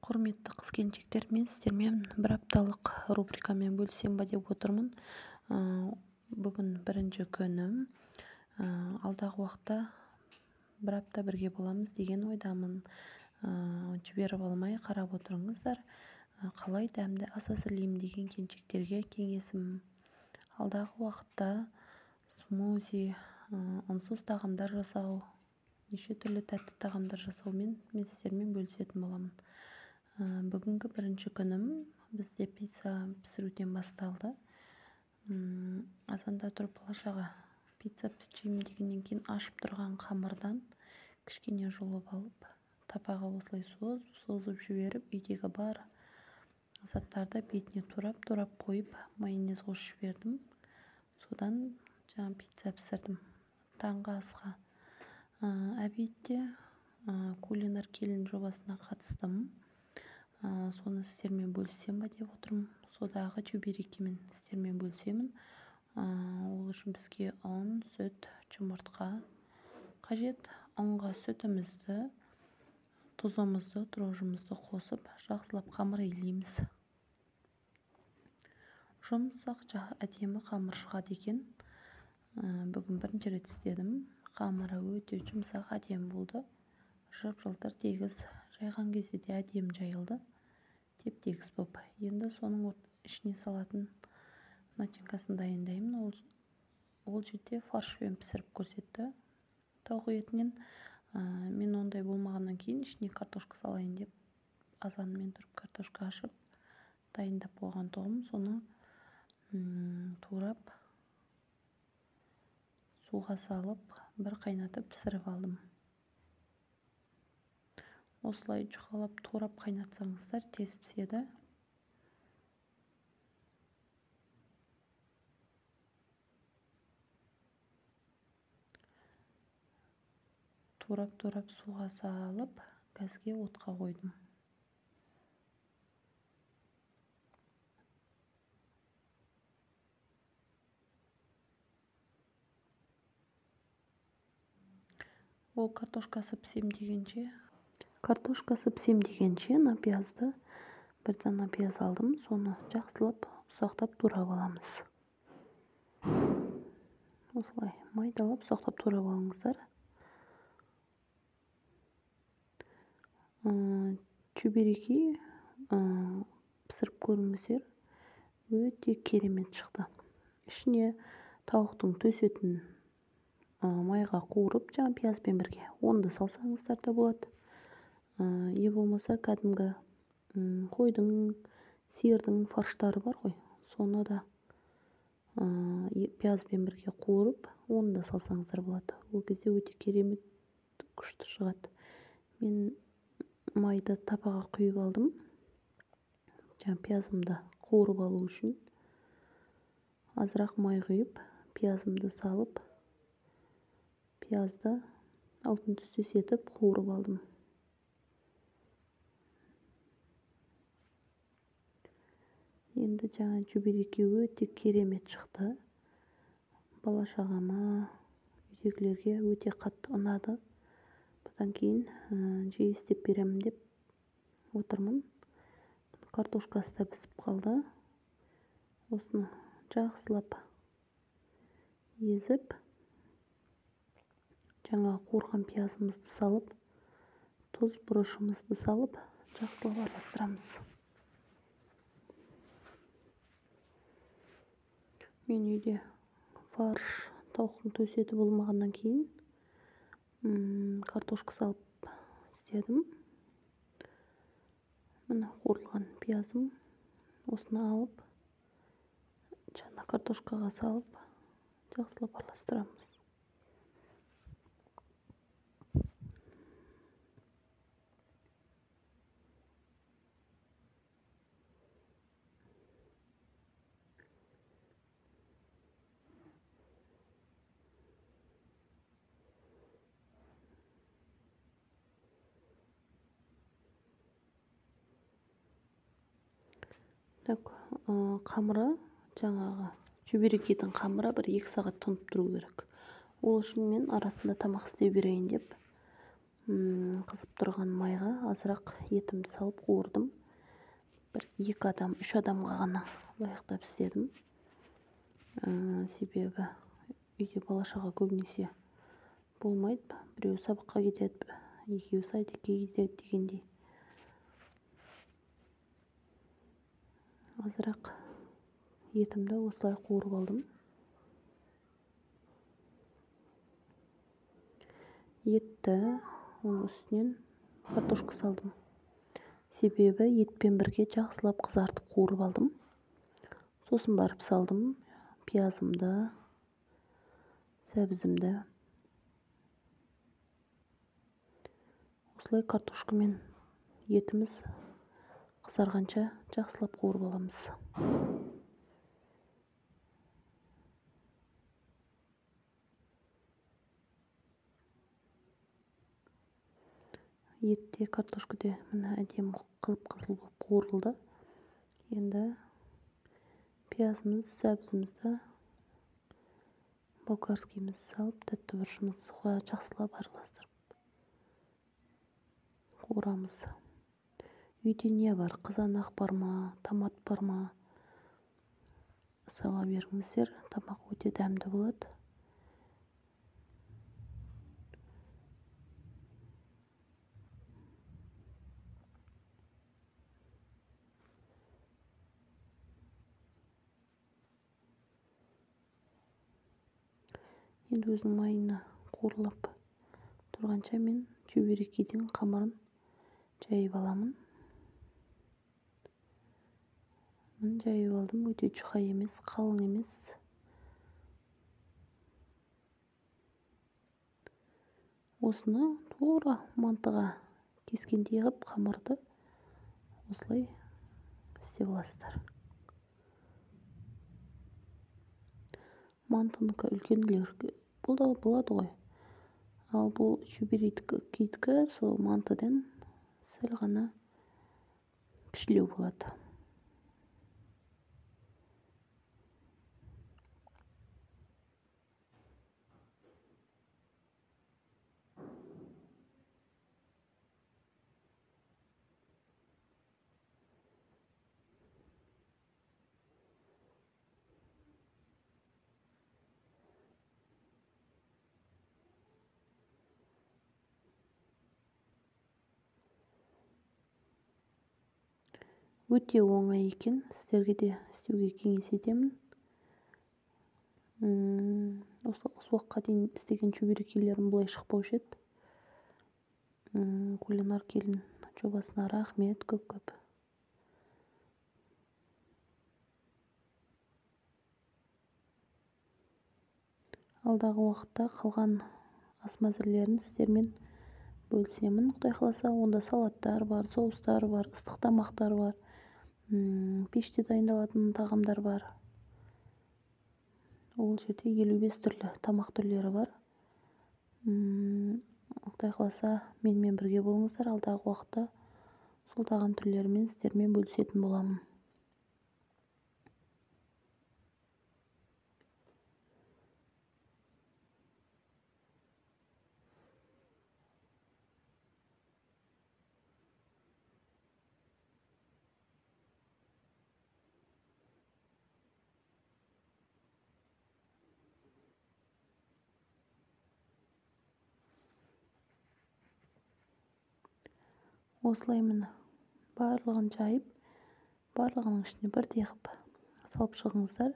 Құрметті қыз-келіншектер, мен сіздермен бір апталық рубрикамен бөлісем ба деп отырмын. Бүгін бірінші күнім. Алдағы уақытта бір апта бірге боламыз деген ойдамын. Жіберіп алмай қарап отырыңыздар. Қалай дәмді ас әзірлеймін деген келіншектерге кеңесім. Алдағы уақытта смузи, ұнсыз тағамдар жасау, неше түрлі тәтті тағамдар жасаумен мен сіздермен бөлісетін боламын. Бүгінгі бірінші күнім бізде пицца пісіруден басталды. Азанда тұрып бала-шаға пицца пішеймін дегеннен кейін ашып тұрған қамырдан кішкене жұлып алып, тапаға осылай созып жіберіп, үйдегі бар заттарды бетіне турап қойып, майонез қосып жібердім. Содан жаңа пицца пісірдім. Таңғы асқа обедте кулинар келін жобасына қатыстым. Соны сіздермен бөлісем ба деп отырмын. Содағы чебурекімен сіздермен бөлісемін. Ол үшін бізге ұн, сүт, жұмыртқа қажет. Ұнға сүтімізді, тұзымызды, дрожжымызды қосып, жақсылап қамыр илейміз. Жұмсақ әдемі қамыр шығады екен. Бүгін бірінші рет істедім. Қамыры өте жұмсақ, әдемі болды. Жып-жылтыр тегіс, жайған кезде де әдемі жайылды. Теп-тегіс болып. Енді соның ішіне салатын начинкасын дайындаймын. Ол жерде фаршпен пісіріп көрсетті. Тауық етінен мен ондай болмағаннан кейін ішіне картошка салайын деп азанмен тұрып картошка ашып дайындап қойған тұғым. Соны турап суға салып бір қайнатып пісіріп алдым. Осылай жұқалап турап қайнатсаңыздар тез піседі. Турап суға салып, газге отқа қойдым. Ол картошкасы пісем дегенше бір дана пияз алдым. Соны жақсылап ұсақтап турап аламыз. Осылай майдалап ұсақтап турап алыңыздар. Чебуреки пісіріп көріңіздер. Өте керемет шықты. Ішіне тауықтың төс етін майға қуырып, жаңа пиязбен бірге онды салсаңыздар да болады. Е болмаса кәдімгі қойдың, сиырдың фарштары бар ғой, соны да пиязбен бірге қуырып, оны да салсаңыздар болады. Ол кезде өте керемет күшті шығады. Мен майды тапаға құйып алдым. Жаңа пиязымды қуырып алу үшін азырақ май құйып, пиязымды салып, пиязды алтын түстес етіп қуырып алдым. Енді жаңа чебуреки өте керемет шықты. Бала-шағама, үйдегілерге өте қатты ұнады. Бұдан кейін жиі істеп беремін деп отырмын. Картошкасы да пісіп қалды. Осыны жақсылап езіп, жаңа қуырған пиязымызды салып, тұз, бұрышымызды салып, жақсылап араластырамыз. Мен үйде фарш, тауықтың төс еті болмағаннан кейін картошка салып істедім. Міне қуырылған пиязым. Осыны алып, жаңа картошкаға салып, жақсылап араластырамыз. Қамыры, жаңағы чебурекидің қамыры бір 2 сағат тұнып тұру керек. Ол үшін мен арасында тамақ істей берейін деп қызып тұрған майға азырақ етімді салып қуырдым. Бір 2 адам, 3 адамға ғана лайықтап істедім. Себебі үйде бала-шаға көбінесе болмайды. Біреу сабаққа кетеді, екеуі садикке кетеді дегендей. Азырақ етімді осылай қуырып алдым. Етті оның үстінен картошка салдым. Себебі етпен бірге жақсылап қызартып қуырып алдым. Сосын барып салдым пиязымды, сәбізімді. Осылай картошка мен етіміз қызарғанша жақсылап қуырып аламыз. Етте, картошка де мына әдемі қып-қызыл болып қуырылды. Енді пиязымыз, сәбізімізді, болгарскийімізді салып, тәтті бұрышымызға жақсылап араластырып қуырамыз. Үйде не бар? Қызанақ бар ма, томат бар ма? Сала беріңіздер, тамақ өте дәмді болады. Енді өзінің майына қуырылып тұрғанша мен чебурекейдің қамырын жайып аламын. Жайып алдым, өте жұқа емес, қалың емес. Осыны тура мантыға кескендей қып қамырды осылай істеп аласыздар. Мантыныкі үлкенділер болады ғой. Ал бұл чебурекейдікі сол мантыдан сәл ғана кішілеу болады. Өте оңай екен, сіздерге де істеуге кеңес етемін. Осы уақытқа дейін істеген чебурекейлерім бұлай шықпаушы еді. Кулинар келін жобасына рахмет көп-көп. Алдағы уақытта қалған ас мәзірлерін сіздермен бөлісемін. Құдай қаласа, онда салаттар бар, соустар бар, ыстық тамақтар бар, пеште дайындалатын тағамдар бар. Ол жерде 55 түрлі тамақ түрлері бар. Құдай қаласа, менімен бірге болыңыздар. Алдағы уақытта сол тағам түрлерімен сіздермен бөлісетін боламын. Осылай міне барлығын жайып, барлығының ішіне бірдей қып салып шығыңыздар.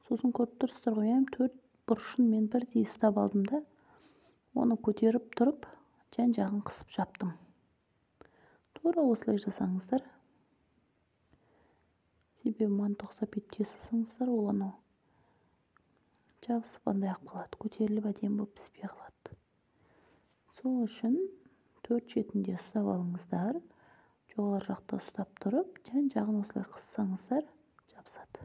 Сосын көріп тұрсыздар ғой, 4 бұрышын мен бірдей ұстап алдым да, оны көтеріп тұрып, жан-жағын қысып жаптым. Тура осылай жасаңыздар. Себебі манты ұқсап ет жасасаңыздар, ол анау жабысып андай қалады, көтеріліп әдемі болып піспей қалады. Сол үшін 4 шетінде ұстап алыңыздар. Жоғары жақта ұстап тұрып, жан-жағын осылай қыссаңыздар, жабысады.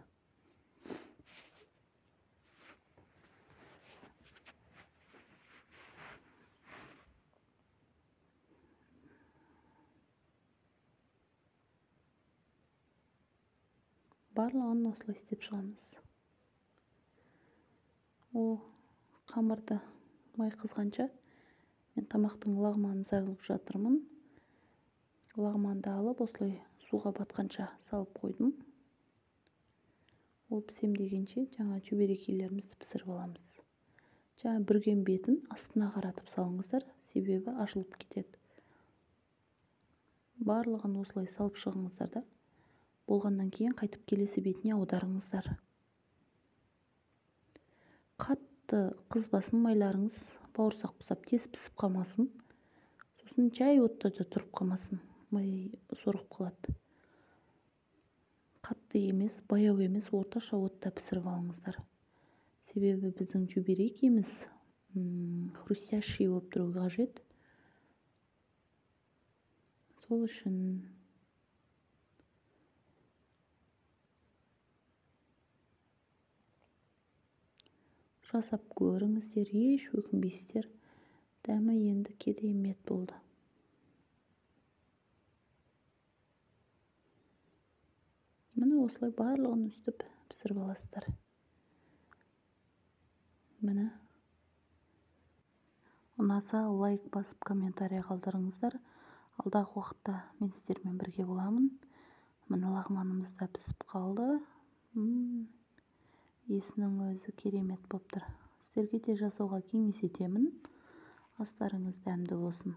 Барлығын осылай істеп шығамыз. Ол қамырды май қызғанша Мен тамақтың лағманын сағылып жатырмын. Лағманды алып осылай суға батқанша салып қойдым. Ол пісем дегенше жаңа чүберекелерімізді пісіріп аламыз. Жаңа бүрген бетін астына қаратып салыңыздар, себебі ашылып кетеді. Барлығын осылай салып шығыңыздар да, болғаннан кейін қайтып келесі бетіне аударыңыздар. Қатты қызбасын майларыңыз, бауырсақ құсап тез пісіп қалмасын. Сосын жай отта да тұрып қалмасын, май сорғып қалады. Қатты емес, баяу емес, орташа отта пісіріп алыңыздар. Себебі біздің чүберекеміз хрустящий болып тұру қажет. Сол үшін жасап көріңіздер, еш өкінбейсіздер. Дәмі енді керемет болды. Міне осылай барлығын үстіп пісіріп аласыздар. Міне. Ұнаса лайк басып комментарий қалдырыңыздар. Алдағы уақытта мен сіздермен бірге боламын. Міне лағманымыз да пісіп қалды. Иісінің өзі керемет болып тұр. Сіздерге де жасауға кеңес етемін. Астарыңыз дәмді болсын.